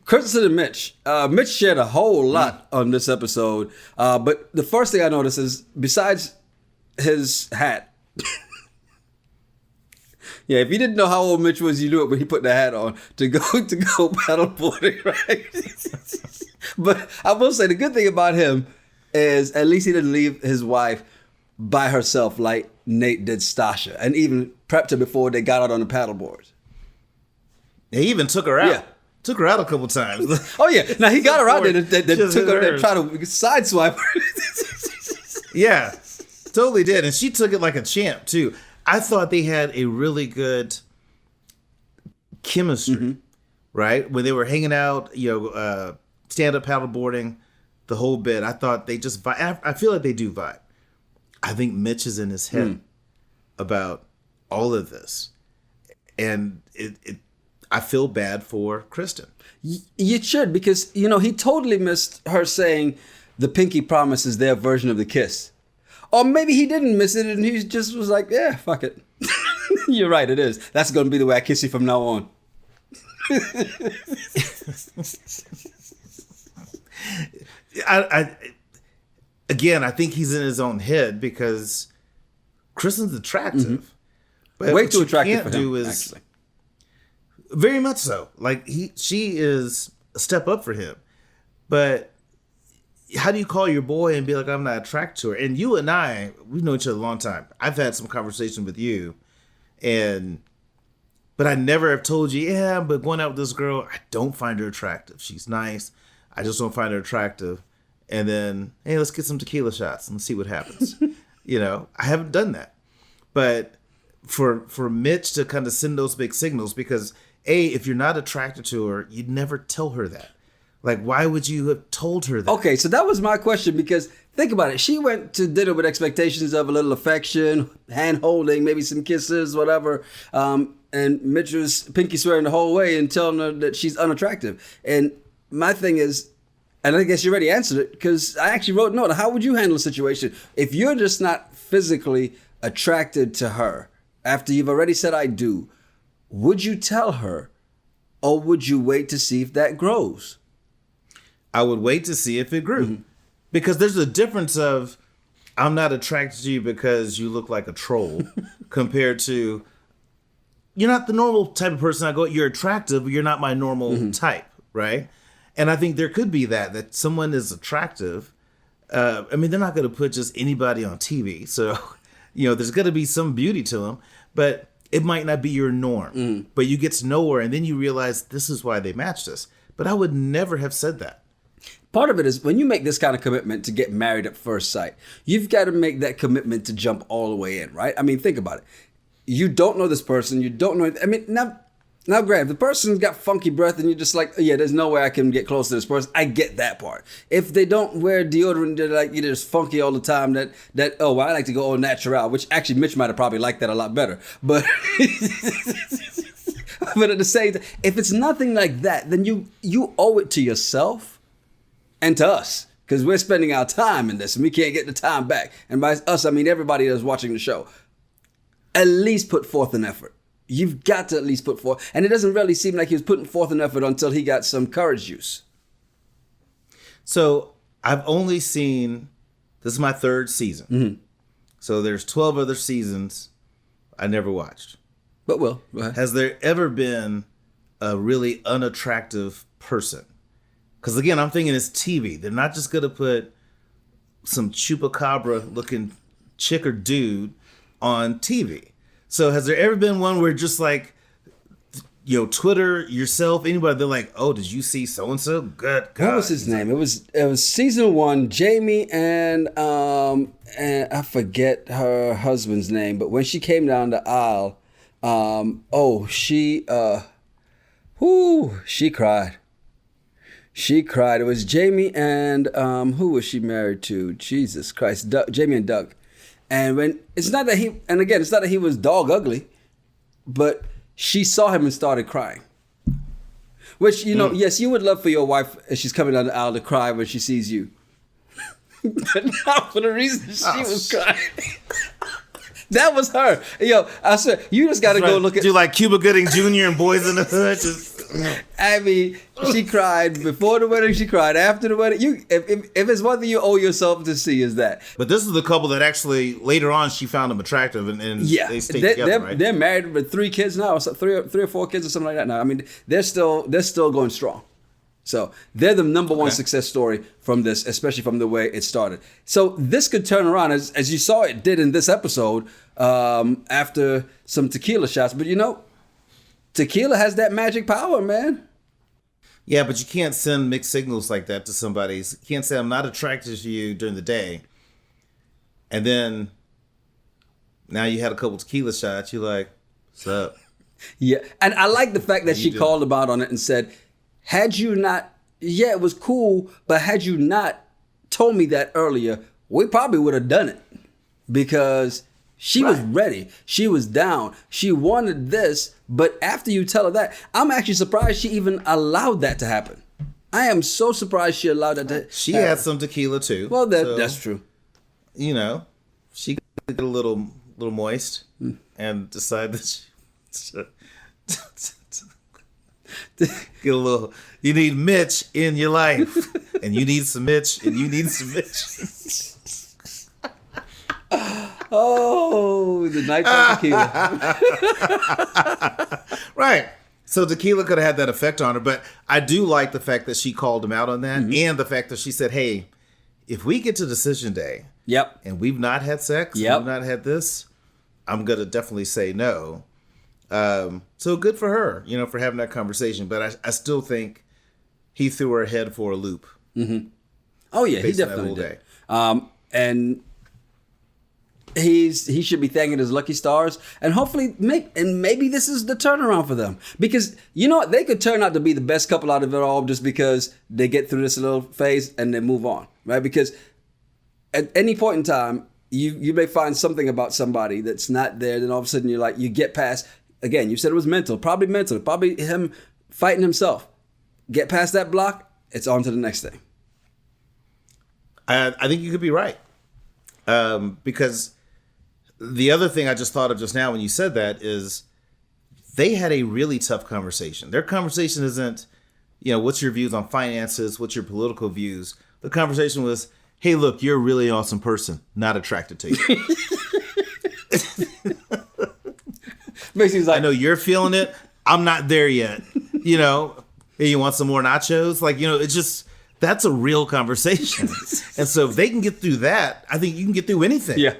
Krysten and Mitch. Mitch shared a whole lot on this episode. But the first thing I noticed is, besides his hat, yeah, if you didn't know how old Mitch was, you knew it when he put the hat on to go paddleboarding, right? But I will say the good thing about him is at least he didn't leave his wife by herself like Nate did Stasha, and even prepped her before they got out on the paddleboards. He even took her out. Yeah. Took her out a couple times. Oh yeah, now he got her out there. They took her there, tried to sideswipe her. Yeah, totally did, and she took it like a champ too. I thought they had a really good chemistry, right? When they were hanging out, stand-up paddleboarding, the whole bit. I thought they just vibe. I feel like they do vibe. I think Mitch is in his head about all of this, and I feel bad for Krysten. You should, because he totally missed her saying the pinky promise is their version of the kiss. Or maybe he didn't miss it and he just was like, yeah, fuck it. You're right, it is. That's going to be the way I kiss you from now on. I think he's in his own head because Kristen's attractive. But way what too you attractive can't for him, do is actually. Very much so. Like she is a step up for him. But how do you call your boy and be like, I'm not attracted to her? And you and I, we've known each other a long time. I've had some conversation with you, but I never have told you, yeah, but going out with this girl, I don't find her attractive. She's nice. I just don't find her attractive. And then, hey, let's get some tequila shots and see what happens. I haven't done that. But for Mitch to kind of send those big signals, because if you're not attracted to her, you'd never tell her that. Like, why would you have told her that? Okay, so that was my question, because think about it. She went to dinner with expectations of a little affection, hand holding, maybe some kisses, whatever. And Mitch was pinky swearing the whole way and telling her that she's unattractive. And my thing is, and I guess you already answered it, because I actually wrote a note. How would you handle a situation if you're just not physically attracted to her after you've already said I do? Would you tell her, or would you wait to see if that grows? I would wait to see if it grew. Because there's a difference of, I'm not attracted to you because you look like a troll compared to, you're not the normal type of person I go, you're attractive, but you're not my normal type, right? And I think there could be that someone is attractive. They're not going to put just anybody on TV. So, there's going to be some beauty to them, but it might not be your norm. But you get to know her and then you realize this is why they matched us. But I would never have said that. Part of it is when you make this kind of commitment to get married at first sight, you've got to make that commitment to jump all the way in, right? I mean, think about it. You don't know this person. You don't know. Now, Grant, if the person's got funky breath and you're just like, yeah, there's no way I can get close to this person. I get that part. If they don't wear deodorant, they're like, you're just funky all the time. I like to go all natural, which actually Mitch might have probably liked that a lot better. But but at the same time, if it's nothing like that, then you owe it to yourself and to us, because we're spending our time in this and we can't get the time back. And by us, I mean everybody that's watching the show. At least put forth an effort. You've got to at least put forth. And it doesn't really seem like he was putting forth an effort until he got some courage juice. So I've only seen, this is my third season. So there's 12 other seasons I never watched. But well, go ahead. Has there ever been a really unattractive person? Because again, I'm thinking it's TV. They're not just going to put some chupacabra looking chick or dude on TV. So has there ever been one where just like, Twitter, yourself, anybody, they're like, oh, did you see so-and-so? Good God. What was his name? It was season 1, Jamie and I forget her husband's name, but when she came down the aisle, she cried. She cried. It was Jamie and who was she married to? Jesus Christ, Jamie and Doug. And it's not that he was dog ugly, but she saw him and started crying. Which, yes, you would love for your wife, as she's coming down the aisle, to cry when she sees you. But not for the reason she was crying. That was her. I swear, you just got to go look at... Do like Cuba Gooding Jr. and Boys in the Hood? I mean, she cried before the wedding. She cried after the wedding. If it's one thing you owe yourself to see is that. But this is the couple that actually later on she found him attractive, and they stayed together, right? They're married with 3 kids now, so three or 4 kids or something like that now. I mean, they're still going strong. So they're the number one success story from this, especially from the way it started. So this could turn around, as you saw it did in this episode, after some tequila shots. But tequila has that magic power, man. Yeah, but you can't send mixed signals like that to somebody. You can't say, I'm not attracted to you during the day. And then now you had a couple tequila shots. You're like, what's up? Yeah. And I like the fact that she called him out on it and said, had you not, it was cool, but had you not told me that earlier, we probably would have done it. Because she was ready. She was down. She wanted this. But after you tell her that, I'm actually surprised she even allowed that to happen. I am so surprised she allowed that to happen. She had some tequila too. Well, that's true. She got a little moist and decided that she... Get a little. You need Mitch in your life, and you need some Mitch, and you need some Mitch. Oh, the night of tequila. Right. So tequila could have had that effect on her, but I do like the fact that she called him out on that, and the fact that she said, "Hey, if we get to decision day, and we've not had sex, we've not had this, I'm gonna definitely say no." So good for her, for having that conversation. But I still think he threw her head for a loop. Mm-hmm. Oh yeah, he definitely did. And he should be thanking his lucky stars, and hopefully maybe this is the turnaround for them, because you know what, they could turn out to be the best couple out of it all just because they get through this little phase and then move on, right? Because at any point in time, you may find something about somebody that's not there, then all of a sudden you get past. Again, you said it was probably him fighting himself. Get past that block, it's on to the next thing. I think you could be right. Because the other thing I just thought of just now when you said that is they had a really tough conversation. Their conversation isn't, what's your views on finances? What's your political views? The conversation was, hey, look, you're a really awesome person. Not attracted to you. Basically, like, I know you're feeling it. I'm not there yet. Hey, you want some more nachos? It's just, that's a real conversation. And so if they can get through that, I think you can get through anything. Yeah.